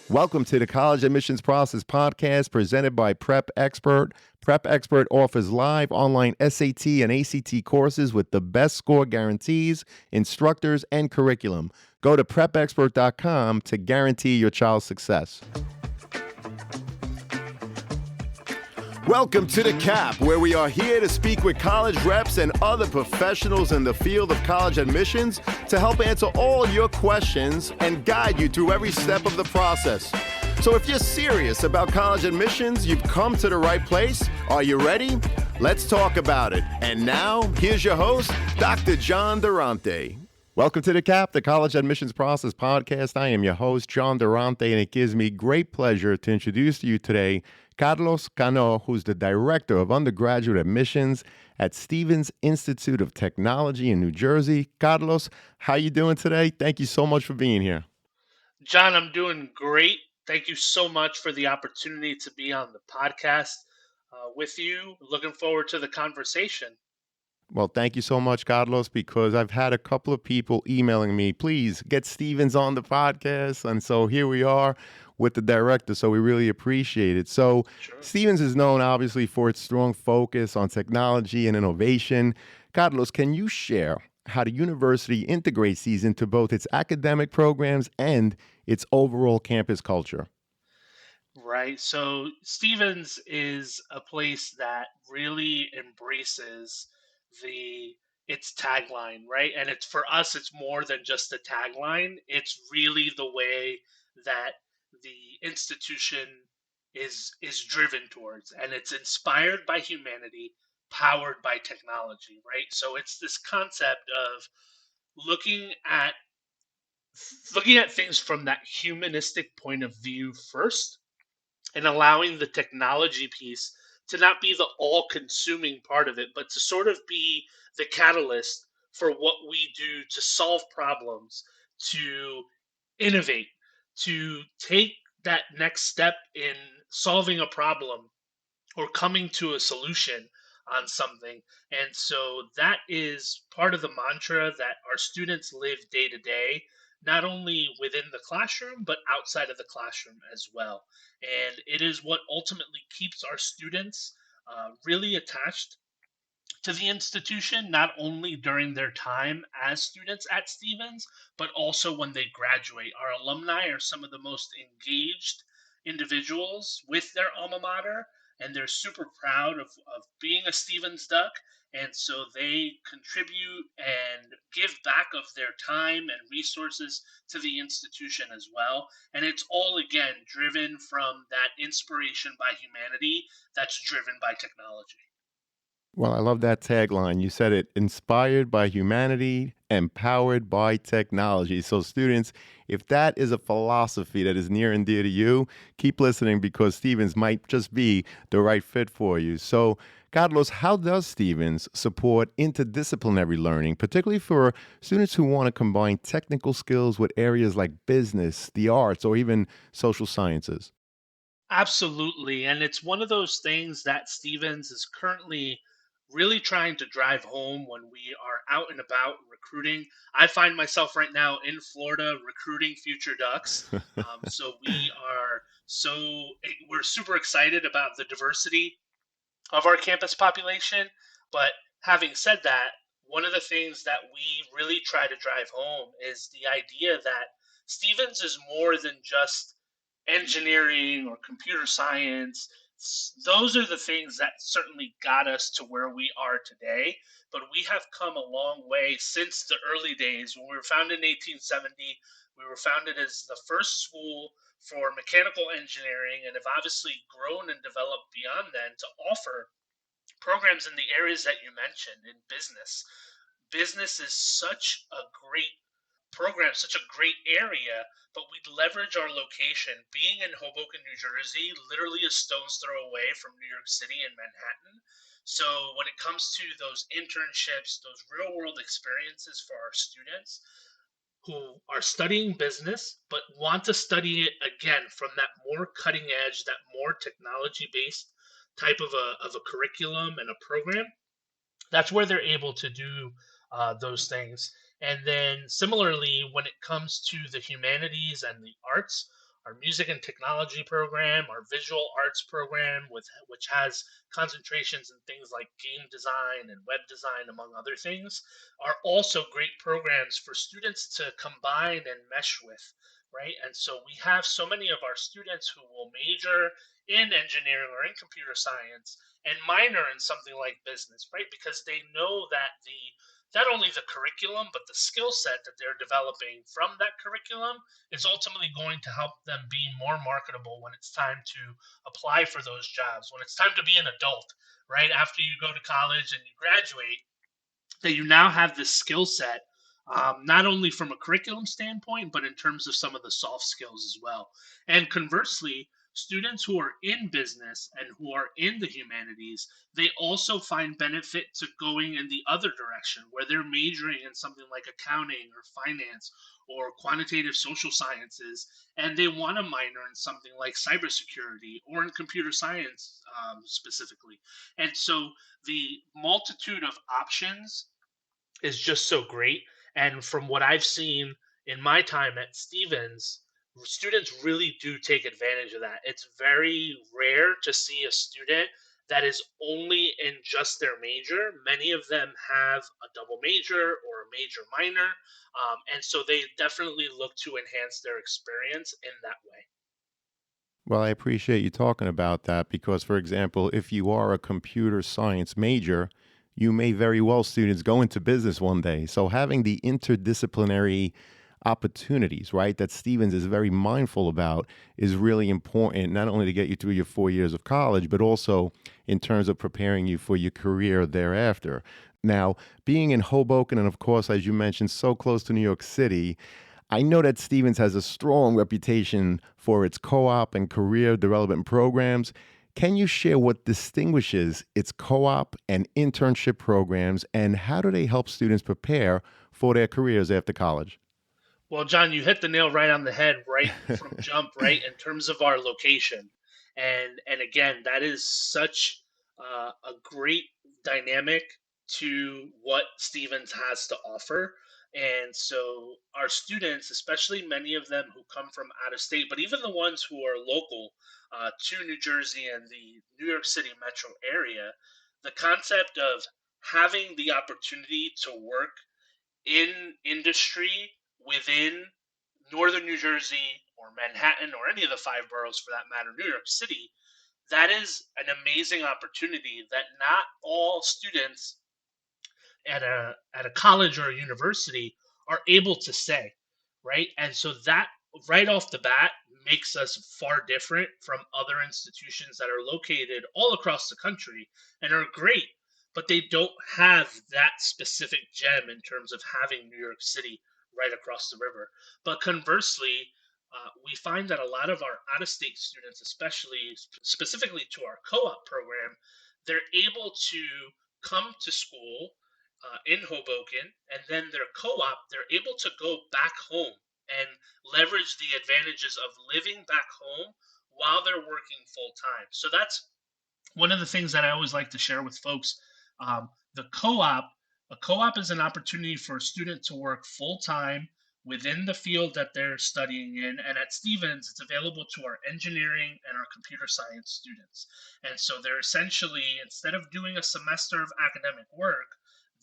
Welcome to the College Admissions Process Podcast presented by Prep Expert. Prep Expert offers live online SAT and ACT courses with the best score guarantees, instructors, and curriculum. Go to prepexpert.com to guarantee your child's success. Welcome to The Cap, where we are here to speak with college reps and other professionals in the field of college admissions to help answer all your questions and guide you through every step of the process. So if you're serious about college admissions, you've come to the right place. Are you ready? Let's talk about it. And now, here's your host, Dr. John Durante. Welcome to The Cap, the College Admissions Process Podcast. I am your host, John Durante, and it gives me great pleasure to introduce to you today Carlos Cano, who's the Director of Undergraduate Admissions at Stevens Institute of Technology in New Jersey. Carlos, how you doing today? Thank you so much for being here. John, I'm doing great. Thank you so much for the opportunity to be on the podcast with you. Looking forward to the conversation. Well, thank you so much, Carlos, because I've had a couple of people emailing me, please get Stevens on the podcast. And so here we are with the director. So we really appreciate it. So Sure. Stevens is known, obviously, for its strong focus on technology and innovation. Carlos, can you share how the university integrates these into both its academic programs and its overall campus culture? Right. So Stevens is a place that really embraces the its tagline, right? And it's for us, it's more than just a tagline. It's really the way that the institution is driven towards, and it's inspired by humanity, powered by technology, right? So it's this concept of looking at looking at things from that humanistic point of view first and allowing the technology piece to not be the all consuming part of it, but to sort of be the catalyst for what we do to solve problems, to innovate, to take that next step in solving a problem or coming to a solution on something. And so that is part of the mantra that our students live day to day, not only within the classroom, but outside of the classroom as well. And it is what ultimately keeps our students really attached to the institution, not only during their time as students at Stevens, but also when they graduate. Our alumni are some of the most engaged individuals with their alma mater, and they're super proud of being a Stevens Duck. And so they contribute and give back of their time and resources to the institution as well. And it's all, again, driven from that inspiration by humanity that's driven by technology. Well, I love that tagline. You said it, inspired by humanity, empowered by technology. So students, if that is a philosophy that is near and dear to you, keep listening because Stevens might just be the right fit for you. So Carlos, how does Stevens support interdisciplinary learning, particularly for students who want to combine technical skills with areas like business, the arts, or even social sciences? Absolutely. And it's one of those things that Stevens is currently really trying to drive home when we are out and about recruiting. I find myself right now in Florida recruiting future Ducks. So we're super excited about the diversity of our campus population. But having said that, one of the things that we really try to drive home is the idea that Stevens is more than just engineering or computer science. Those are the things that certainly got us to where we are today. But we have come a long way since the early days. When we were founded in 1870, we were founded as the first school for mechanical engineering and have obviously grown and developed beyond then to offer programs in the areas that you mentioned in business. Business is such a great program, such a great area, but we leverage our location. Being in Hoboken, New Jersey, literally a stone's throw away from New York City and Manhattan. So when it comes to those internships, those real world experiences for our students who are studying business but want to study it again from that more cutting edge, that more technology based type of a curriculum and a program, that's where they're able to do those things. And then similarly, when it comes to the humanities and the arts, our music and technology program, our visual arts program, which has concentrations in things like game design and web design, among other things, are also great programs for students to combine and mesh with, right? And so we have so many of our students who will major in engineering or in computer science and minor in something like business, right? Because they know that the not only the curriculum but the skill set that they're developing from that curriculum is ultimately going to help them be more marketable when it's time to apply for those jobs, when it's time to be an adult, right? After you go to college and you graduate, that you now have this skill set, not only from a curriculum standpoint, but in terms of some of the soft skills as well. And conversely, students who are in business and who are in the humanities, they also find benefit to going in the other direction, where they're majoring in something like accounting or finance or quantitative social sciences, and they want to minor in something like cybersecurity or in computer science specifically. And so the multitude of options is just so great. And from what I've seen in my time at Stevens, students really do take advantage of that. It's very rare to see a student that is only in just their major. Many of them have a double major or a major minor. And so they definitely look to enhance their experience in that way. Well, I appreciate you talking about that because, for example, if you are a computer science major, you may very well, students, go into business one day. So having the interdisciplinary opportunities, right, that Stevens is very mindful about is really important, not only to get you through your 4 years of college, but also in terms of preparing you for your career thereafter. Now, being in Hoboken, and of course, as you mentioned, so close to New York City, I know that Stevens has a strong reputation for its co op and career development programs. Can you share what distinguishes its co op and internship programs, and how do they help students prepare for their careers after college? Well, John, you hit the nail right on the head right from jump, right, in terms of our location. And again, that is such a great dynamic to what Stevens has to offer. And so our students, especially many of them who come from out of state, but even the ones who are local to New Jersey and the New York City metro area, the concept of having the opportunity to work in industry within northern New Jersey or Manhattan or any of the five boroughs for that matter, New York City, that is an amazing opportunity that not all students at a college or a university are able to say, right? And so that right off the bat makes us far different from other institutions that are located all across the country and are great, but they don't have that specific gem in terms of having New York City right across the river. But conversely, we find that a lot of our out of state students, especially specifically to our co op program, they're able to come to school in Hoboken, and then their co-op, they're able to go back home and leverage the advantages of living back home while they're working full time. So that's one of the things that I always like to share with folks. The co-op, a co-op is an opportunity for a student to work full time within the field that they're studying in. And at Stevens, it's available to our engineering and our computer science students. And so they're essentially, instead of doing a semester of academic work,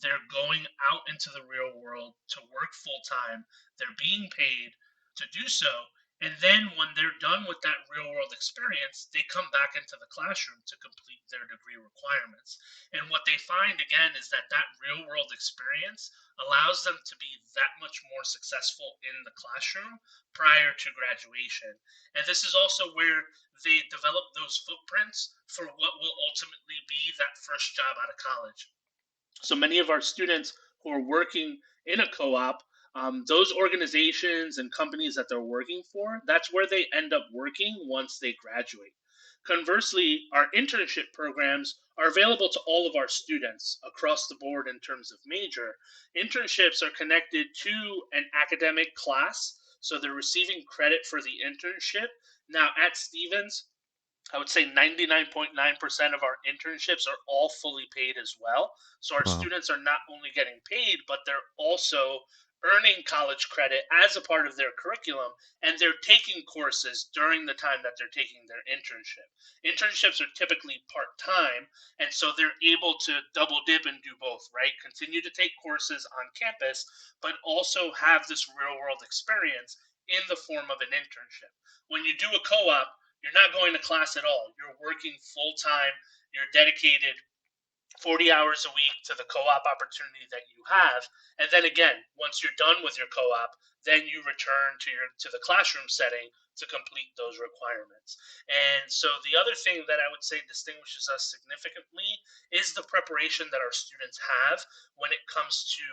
they're going out into the real world to work full time. They're being paid to do so, and then when they're done with that real world experience, they come back into the classroom to complete their degree requirements. And what they find again is that that real world experience allows them to be that much more successful in the classroom prior to graduation. And this is also where they develop those footprints for what will ultimately be that first job out of college. So many of our students who are working in a co-op, those organizations and companies that they're working for, that's where they end up working once they graduate. Conversely, our internship programs are available to all of our students across the board in terms of major. Internships are connected to an academic class, so they're receiving credit for the internship. Now, at Stevens, I would say 99.9% of our internships are all fully paid as well. So our Wow. students are not only getting paid, but they're also earning college credit as a part of their curriculum, and they're taking courses during the time that they're taking their internship. Internships are typically part time, and so they're able to double dip and do both, right? Continue to take courses on campus, but also have this real world experience in the form of an internship. When you do a co op, you're not going to class at all. You're working full time, you're dedicated 40 hours a week to the co-op opportunity that you have, and then again, once you're done with your co-op, then you return to the classroom setting to complete those requirements. And so the other thing that I would say distinguishes us significantly is the preparation that our students have when it comes to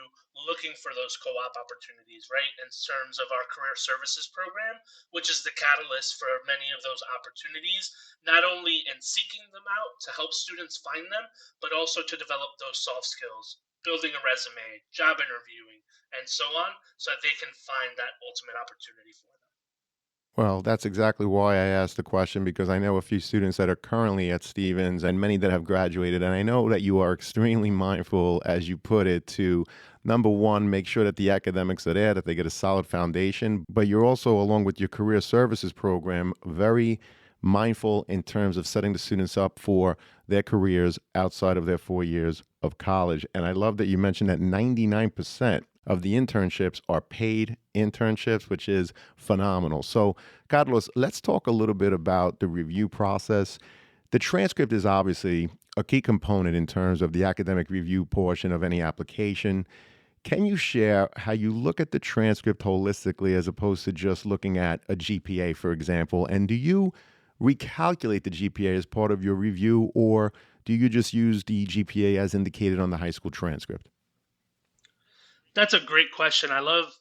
looking for those co-op opportunities, right? In terms of our career services program, which is the catalyst for many of those opportunities, not only in seeking them out to help students find them, but also to develop those soft skills, building a resume, job interviewing, and so on, so that they can find that ultimate opportunity for them. Well, that's exactly why I asked the question because I know a few students that are currently at Stevens and many that have graduated. And I know that you are extremely mindful, as you put it, to number one, make sure that the academics are there, that they get a solid foundation. But you're also, along with your career services program, very mindful in terms of setting the students up for their careers outside of their 4 years of college. And I love that you mentioned that 99% of the internships are paid internships, which is phenomenal. So, Carlos, let's talk a little bit about the review process. The transcript is obviously a key component in terms of the academic review portion of any application. Can you share how you look at the transcript holistically as opposed to just looking at a GPA, for example? And do you recalculate the GPA as part of your review, or do you just use the GPA as indicated on the high school transcript? That's a great question. I love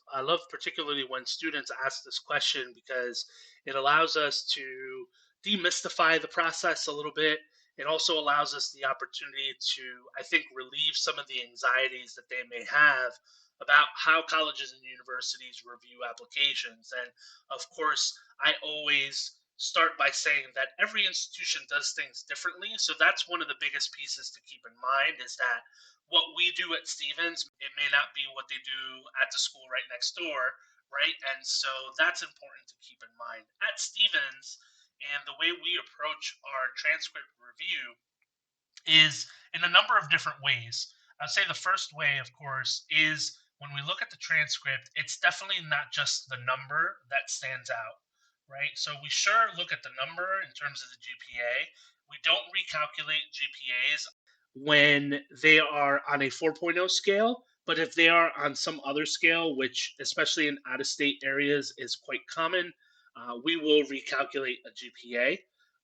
particularly when students ask this question because it allows us to demystify the process a little bit. It also allows us the opportunity to, I think, relieve some of the anxieties that they may have about how colleges and universities review applications. And of course, I always start by saying that every institution does things differently. So that's one of the biggest pieces to keep in mind is that what we do at Stevens, it may not be what they do at the school right next door, right? And so that's important to keep in mind. At Stevens, and the way we approach our transcript review is in a number of different ways. I'd say the first way, of course, is when we look at the transcript, it's definitely not just the number that stands out, right? So we sure look at the number in terms of the GPA. We don't recalculate GPAs when they are on a 4.0 scale, but if they are on some other scale, which especially in out of state areas is quite common, we will recalculate a GPA.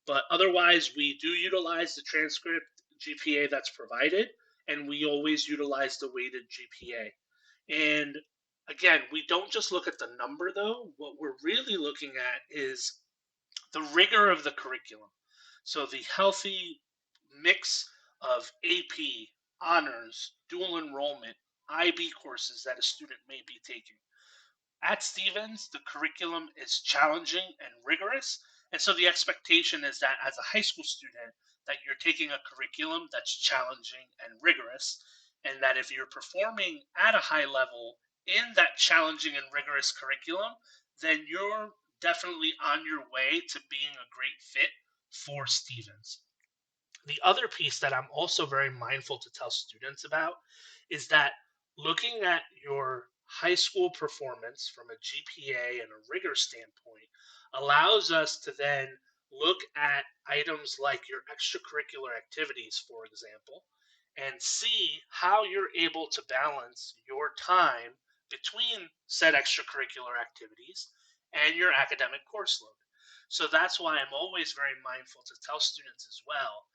But otherwise, we do utilize the transcript GPA that's provided, and we always utilize the weighted GPA. And again, we don't just look at the number though. What we're really looking at is the rigor of the curriculum. So the healthy mix of AP, honors, dual enrollment, IB courses that a student may be taking. At Stevens, the curriculum is challenging and rigorous. And so the expectation is that as a high school student, that you're taking a curriculum that's challenging and rigorous, and that if you're performing at a high level in that challenging and rigorous curriculum, then you're definitely on your way to being a great fit for Stevens. The other piece that I'm also very mindful to tell students about is that looking at your high school performance from a GPA and a rigor standpoint allows us to then look at items like your extracurricular activities, for example, and see how you're able to balance your time between said extracurricular activities and your academic course load. So that's why I'm always very mindful to tell students as well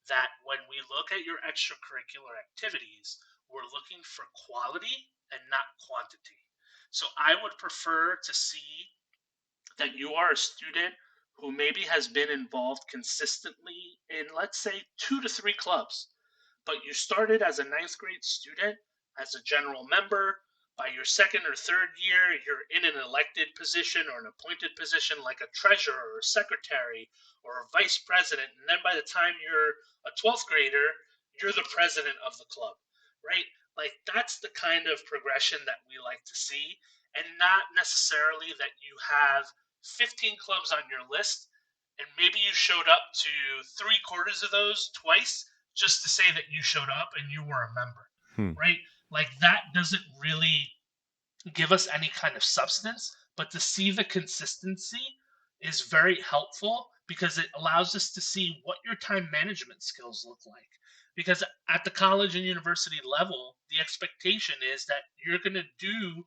that when we look at your extracurricular activities, we're looking for quality and not quantity. So I would prefer to see that you are a student who maybe has been involved consistently in, let's say, 2 to 3 clubs, but you started as a ninth grade student as a general member. By your second or third year, you're in an elected position or an appointed position like a treasurer or secretary or a vice president. And then by the time you're a 12th grader, you're the president of the club, right? Like that's the kind of progression that we like to see, and not necessarily that you have 15 clubs on your list and maybe you showed up to three-quarters of those twice just to say that you showed up and you were a member, Hmm. right? Like that doesn't really give us any kind of substance, but to see the consistency is very helpful because it allows us to see what your time management skills look like. Because at the college and university level, the expectation is that you're going to do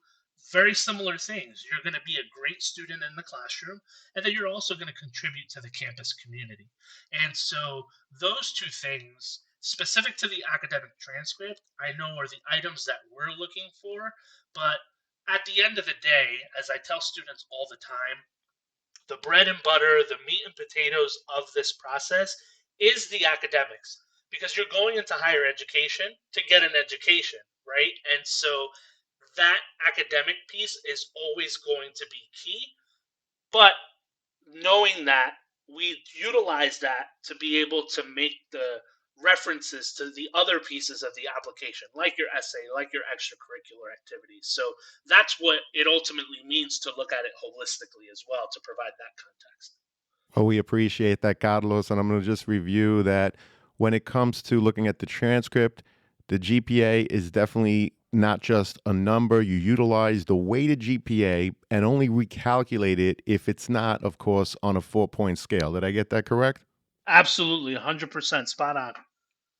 very similar things. You're going to be a great student in the classroom, and then you're also going to contribute to the campus community. And so, those two things, specific to the academic transcript, I know are the items that we're looking for. But at the end of the day, as I tell students all the time, the bread and butter, the meat and potatoes of this process is the academics because you're going into higher education to get an education, right? And so that academic piece is always going to be key. But knowing that, we utilize that to be able to make the references to the other pieces of the application, like your essay, like your extracurricular activities. So that's what it ultimately means to look at it holistically as well, to provide that context. Oh, we appreciate that, Carlos. And I'm going to just review that when it comes to looking at the transcript, the GPA is definitely not just a number. You utilize the weighted GPA and only recalculate it if it's not, of course, on a 4 point scale. Did I get that correct? Absolutely, 100% spot on.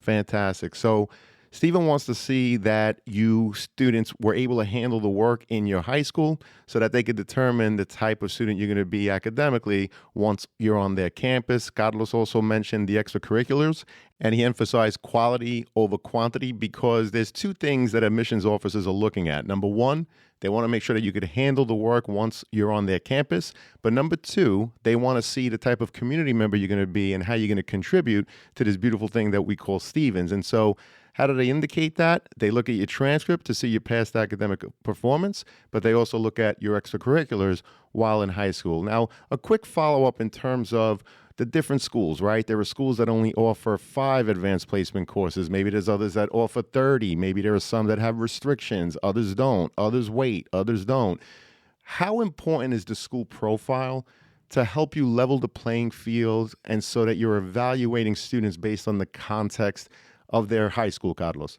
Fantastic. So, Stephen wants to see that you students were able to handle the work in your high school so that they could determine the type of student you're going to be academically once you're on their campus. Carlos also mentioned the extracurriculars, and he emphasized quality over quantity because there's two things that admissions officers are looking at. Number one, they want to make sure that you could handle the work once you're on their campus. But number two, they want to see the type of community member you're going to be and how you're going to contribute to this beautiful thing that we call Stevens. And so, how do they indicate that? They look at your transcript to see your past academic performance, but they also look at your extracurriculars while in high school. Now, a quick follow up in terms of the different schools, right? There are schools that only offer 5 advanced placement courses. Maybe there's others that offer 30. Maybe there are some that have restrictions. Others don't. Others wait. Others don't. How important is the school profile to help you level the playing field and so that you're evaluating students based on the context of their high school, Carlos?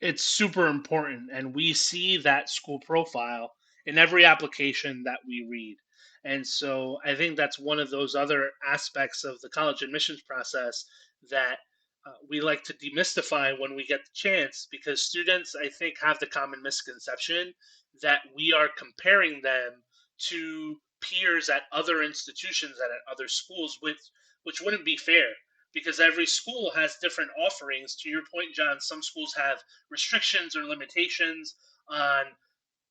It's super important, and we see that school profile in every application that we read. And so I think that's one of those other aspects of the college admissions process that we like to demystify when we get the chance, because students, I think, have the common misconception that we are comparing them to peers at other institutions and at other schools, which wouldn't be fair because every school has different offerings. To your point, John, some schools have restrictions or limitations on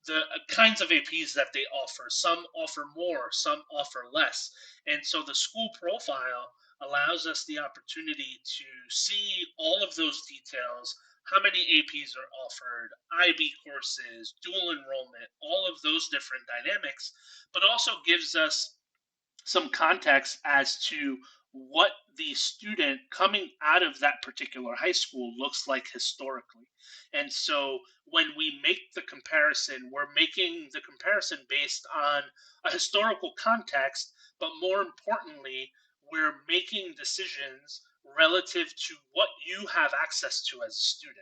the kinds of APs that they offer. Some offer more, some offer less. And so the school profile allows us the opportunity to see all of those details, how many APs are offered, IB courses, dual enrollment, all of those different dynamics, but also gives us some context as to what the student coming out of that particular high school looks like historically. And so when we make the comparison, we're making the comparison based on a historical context, but more importantly, we're making decisions relative to what you have access to as a student.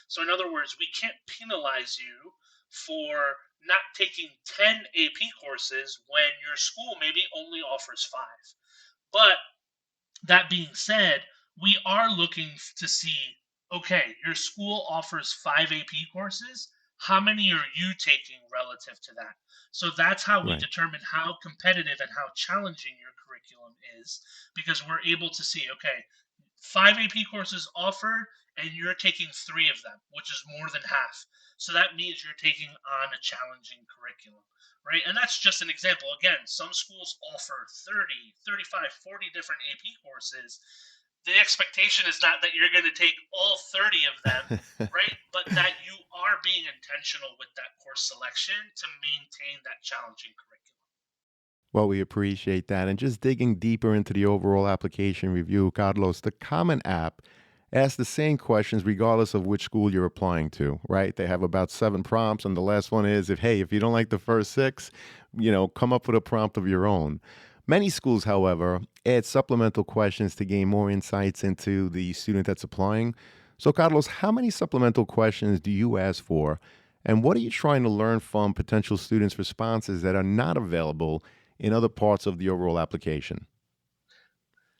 So, in other words, we can't penalize you for not taking 10 AP courses when your school maybe only offers 5. But that being said, we are looking to see, okay, your school offers 5 AP courses. How many are you taking relative to that? So that's how we Right. determine how competitive and how challenging your curriculum is, because we're able to see, okay, 5 AP courses offered, and you're taking 3 of them, which is more than half. So that means you're taking on a challenging curriculum, right? And that's just an example. Again, some schools offer 30, 35, 40 different AP courses. The expectation is not that you're going to take all 30 of them, right? But that you are being intentional with that course selection to maintain that challenging curriculum. Well, we appreciate that. And just digging deeper into the overall application review, Carlos, the Common App ask the same questions regardless of which school you're applying to, right? They have about 7 prompts, and the last one is if you don't like the first six, come up with a prompt of your own. Many schools, however, add supplemental questions to gain more insights into the student that's applying. So, Carlos, how many supplemental questions do you ask for? And what are you trying to learn from potential students' responses that are not available in other parts of the overall application?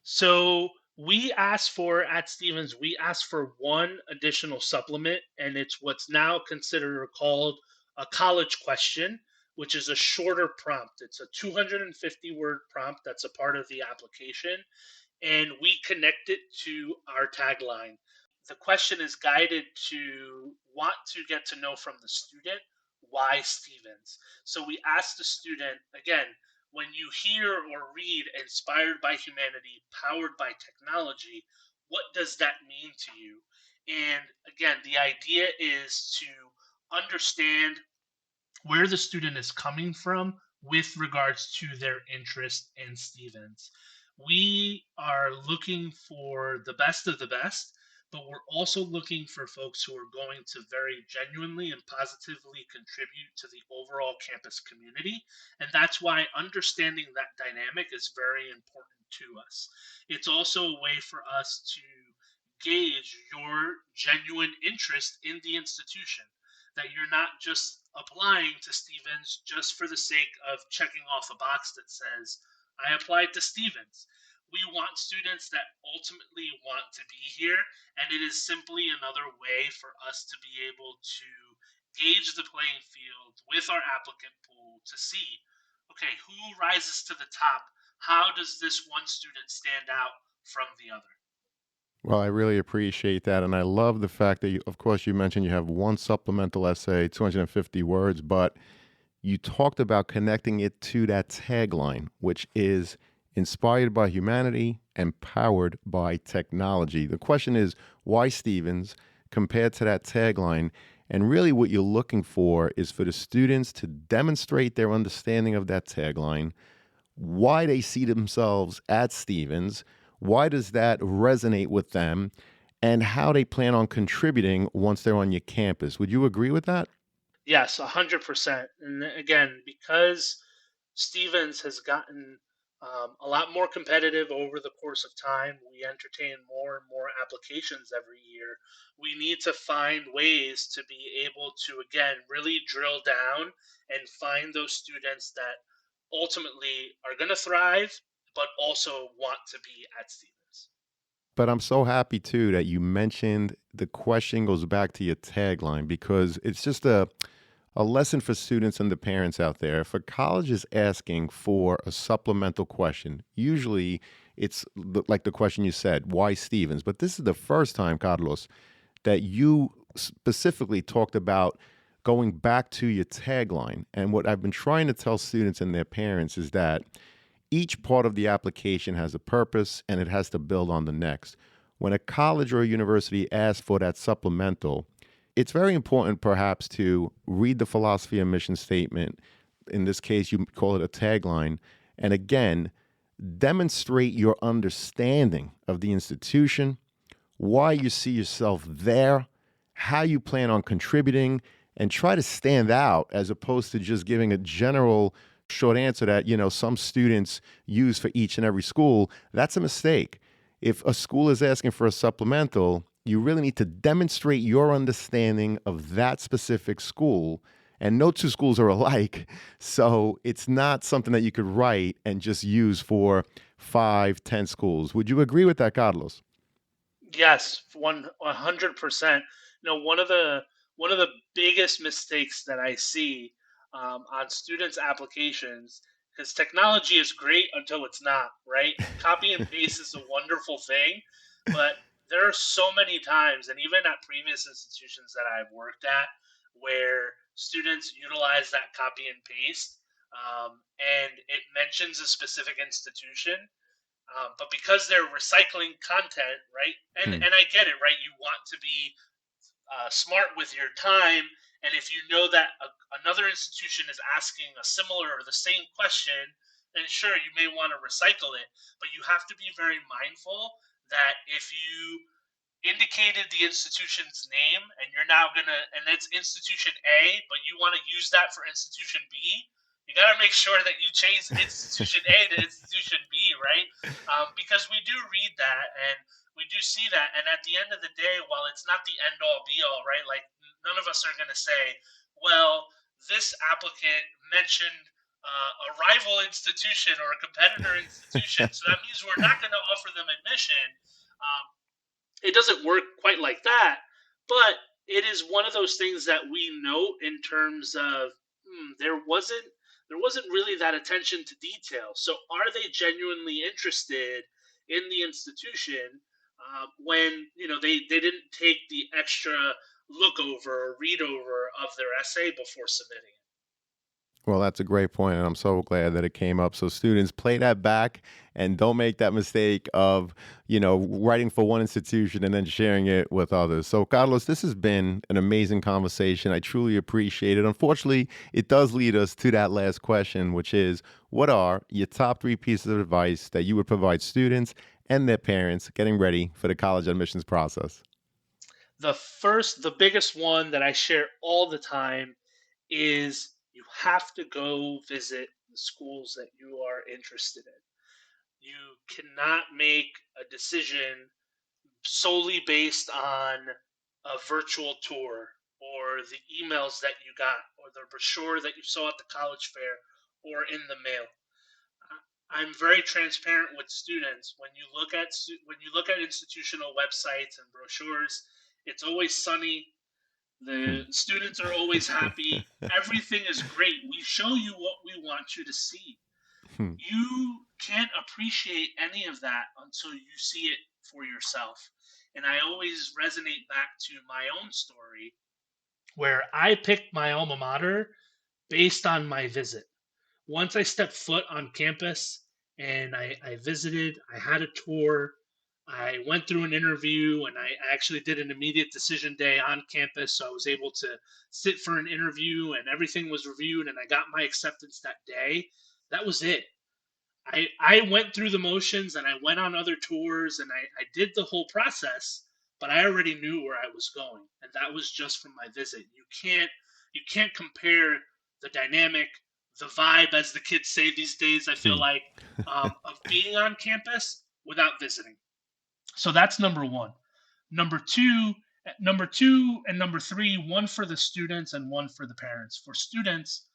So we asked for at Stevens, we asked for one additional supplement, and it's what's now considered or called a college question, which is a shorter prompt. It's a 250 word prompt that's a part of the application, and we connect it to our tagline. The question is guided to want to get to know from the student why Stevens. So we ask the student again, when you hear or read inspired by humanity, powered by technology, what does that mean to you? And again, the idea is to understand where the student is coming from with regards to their interest in Stevens. We are looking for the best of the best, but we're also looking for folks who are going to very genuinely and positively contribute to the overall campus community. And that's why understanding that dynamic is very important to us. It's also a way for us to gauge your genuine interest in the institution, that you're not just applying to Stevens just for the sake of checking off a box that says, I applied to Stevens. We want students that ultimately want to be here, and it is simply another way for us to be able to gauge the playing field with our applicant pool to see, okay, who rises to the top? How does this one student stand out from the other? Well, I really appreciate that. And I love the fact that of course, you mentioned you have one supplemental essay, 250 words, but you talked about connecting it to that tagline, which is inspired by humanity and powered by technology. The question is, why Stevens compared to that tagline? And really, what you're looking for is for the students to demonstrate their understanding of that tagline, why they see themselves at Stevens, why does that resonate with them, and how they plan on contributing once they're on your campus. Would you agree with that? Yes, 100%. And again, because Stevens has gotten a lot more competitive over the course of time, we entertain more and more applications every year. We need to find ways to be able to, again, really drill down and find those students that ultimately are going to thrive, but also want to be at Stevens. But I'm so happy too that you mentioned the question goes back to your tagline because it's just a lesson for students and the parents out there. If a college is asking for a supplemental question, usually it's like the question you said, why Stevens? But this is the first time, Carlos, that you specifically talked about going back to your tagline. And what I've been trying to tell students and their parents is that each part of the application has a purpose and it has to build on the next. When a college or a university asks for that supplemental, it's very important perhaps to read the philosophy and mission statement. In this case, you call it a tagline. And again, demonstrate your understanding of the institution, why you see yourself there, how you plan on contributing, and try to stand out as opposed to just giving a general short answer that, some students use for each and every school. That's a mistake. If a school is asking for a supplemental, you really need to demonstrate your understanding of that specific school. And no two schools are alike. So it's not something that you could write and just use for 5, 10 schools. Would you agree with that, Carlos? Yes, 100%. One of the biggest mistakes that I see on students' applications, because technology is great until it's not, right? Copy and paste is a wonderful thing, but there are so many times, and even at previous institutions that I've worked at, where students utilize that copy and paste, and it mentions a specific institution, but because they're recycling content, right? And Hmm. and I get it, right? You want to be smart with your time, and if you know that another institution is asking a similar or the same question, then sure, you may want to recycle it. But you have to be very mindful that if you indicated the institution's name, and you're now gonna, and it's institution A, but you want to use that for institution B, you got to make sure that you change institution A to institution B, right? Because we do read that and we do see that, and at the end of the day, while it's not the end all be all, right? Like none of us are gonna say, well, this applicant mentioned a rival institution or a competitor institution, so that means we're not going to offer them admission. Um, it doesn't work quite like that, but it is one of those things that we note in terms of there wasn't really that attention to detail. So are they genuinely interested in the institution when they didn't take the extra look over or read over of their essay before submitting it? Well, that's a great point, and I'm so glad that it came up. So students, play that back and don't make that mistake of, writing for one institution and then sharing it with others. So, Carlos, this has been an amazing conversation. I truly appreciate it. Unfortunately, it does lead us to that last question, which is, what are your top three pieces of advice that you would provide students and their parents getting ready for the college admissions process? The biggest one that I share all the time is you have to go visit the schools that you are interested in. You cannot make a decision solely based on a virtual tour or the emails that you got or the brochure that you saw at the college fair or in the mail. I'm very transparent with students. When you look at institutional websites and brochures, it's always sunny. Hmm. The students are always happy. Everything is great. We show you what we want you to see. Hmm. You can't appreciate any of that until you see it for yourself. And I always resonate back to my own story where I picked my alma mater based on my visit. Once I stepped foot on campus and I visited, I had a tour, I went through an interview, and I actually did an immediate decision day on campus. So I was able to sit for an interview and everything was reviewed, and I got my acceptance that day. That was it. I went through the motions and I went on other tours and I did the whole process, but I already knew where I was going. And that was just from my visit. You can't compare the dynamic, the vibe, as the kids say these days, I feel Hmm. like, of being on campus without visiting. So that's number one. Number two and number three, one for the students and one for the parents. For students,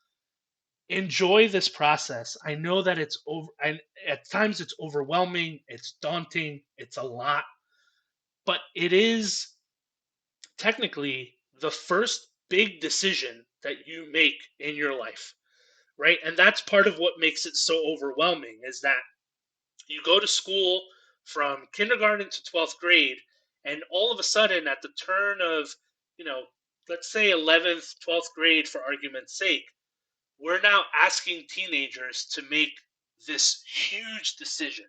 enjoy this process. I know that it's over, and at times it's overwhelming, it's daunting, it's a lot, but it is technically the first big decision that you make in your life, right? And that's part of what makes it so overwhelming is that you go to school from kindergarten to 12th grade, and all of a sudden, at the turn of, you know, let's say 11th, 12th grade for argument's sake, we're now asking teenagers to make this huge decision.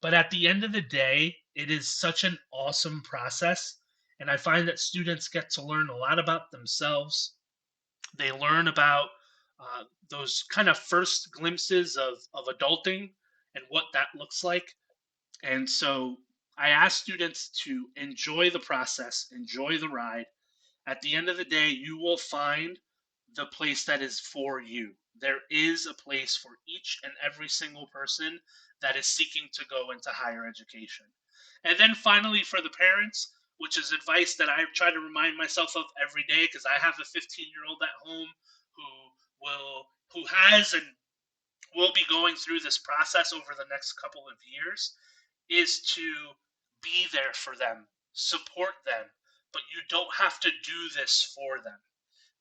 But at the end of the day, it is such an awesome process. And I find that students get to learn a lot about themselves. They learn about those kind of first glimpses of adulting and what that looks like. And so I ask students to enjoy the process, enjoy the ride. At the end of the day, you will find the place that is for you. There is a place for each and every single person that is seeking to go into higher education. And then finally, for the parents, which is advice that I try to remind myself of every day because I have a 15-year-old at home who has and will be going through this process over the next couple of years, is to be there for them, support them, but you don't have to do this for them.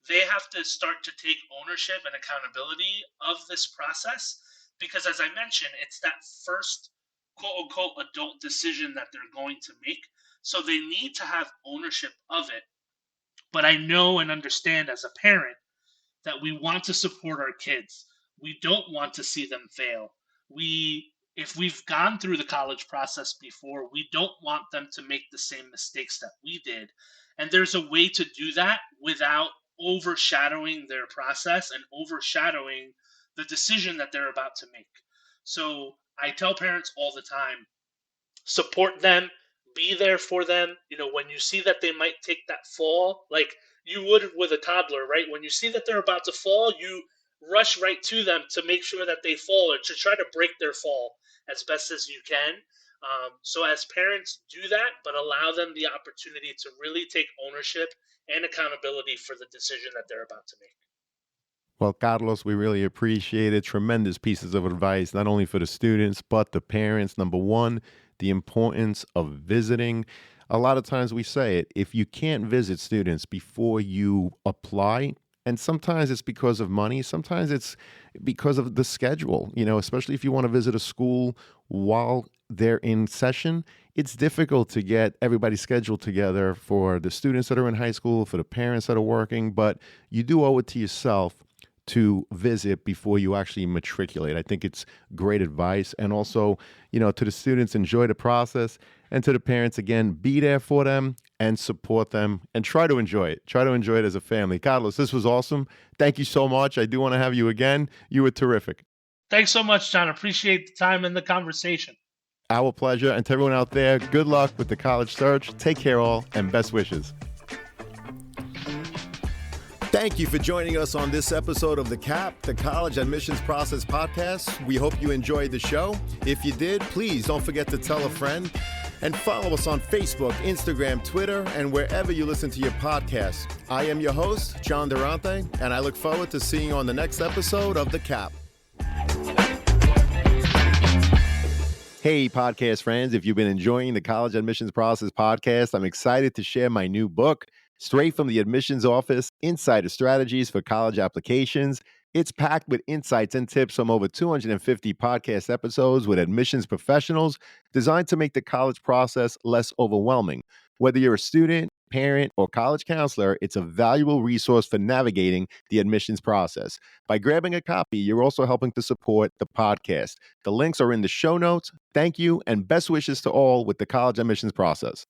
They have to start to take ownership and accountability of this process because, as I mentioned, it's that first quote unquote adult decision that they're going to make. So they need to have ownership of it. But I know and understand as a parent that we want to support our kids. We don't want to see them fail. If we've gone through the college process before, we don't want them to make the same mistakes that we did. And there's a way to do that without overshadowing their process and overshadowing the decision that they're about to make. So I tell parents all the time, support them, Be there for them. When you see that they might take that fall, like you would with a toddler, right? When you see that they're about to fall, you rush right to them to make sure that they fall or to try to break their fall as best as you can. So as parents, do that, but allow them the opportunity to really take ownership and accountability for the decision that they're about to make. Well, Carlos, we really appreciate it. Tremendous pieces of advice, not only for the students, but the parents. Number one, the importance of visiting. A lot of times we say it, if you can't visit students before you apply, and sometimes it's because of money, sometimes it's because of the schedule, especially if you want to visit a school while they're in session, it's difficult to get everybody scheduled together for the students that are in high school, for the parents that are working, but you do owe it to yourself to visit before you actually matriculate. I think it's great advice. And also, to the students, enjoy the process. And to the parents, again, be there for them and support them and try to enjoy it. Try to enjoy it as a family. Carlos, this was awesome. Thank you so much. I do want to have you again. You were terrific. Thanks so much, John. Appreciate the time and the conversation. Our pleasure. And to everyone out there, good luck with the college search. Take care all and best wishes. Thank you for joining us on this episode of The CAP, the College Admissions Process Podcast. We hope you enjoyed the show. If you did, please don't forget to tell a friend and follow us on Facebook, Instagram, Twitter, and wherever you listen to your podcasts. I am your host, John Durante, and I look forward to seeing you on the next episode of The CAP. Hey, podcast friends, if you've been enjoying the College Admissions Process Podcast, I'm excited to share my new book, Straight from the Admissions Office, Insider Strategies for College Applications. It's packed with insights and tips from over 250 podcast episodes with admissions professionals designed to make the college process less overwhelming. Whether you're a student, parent, or college counselor, it's a valuable resource for navigating the admissions process. By grabbing a copy, you're also helping to support the podcast. The links are in the show notes. Thank you, and best wishes to all with the college admissions process.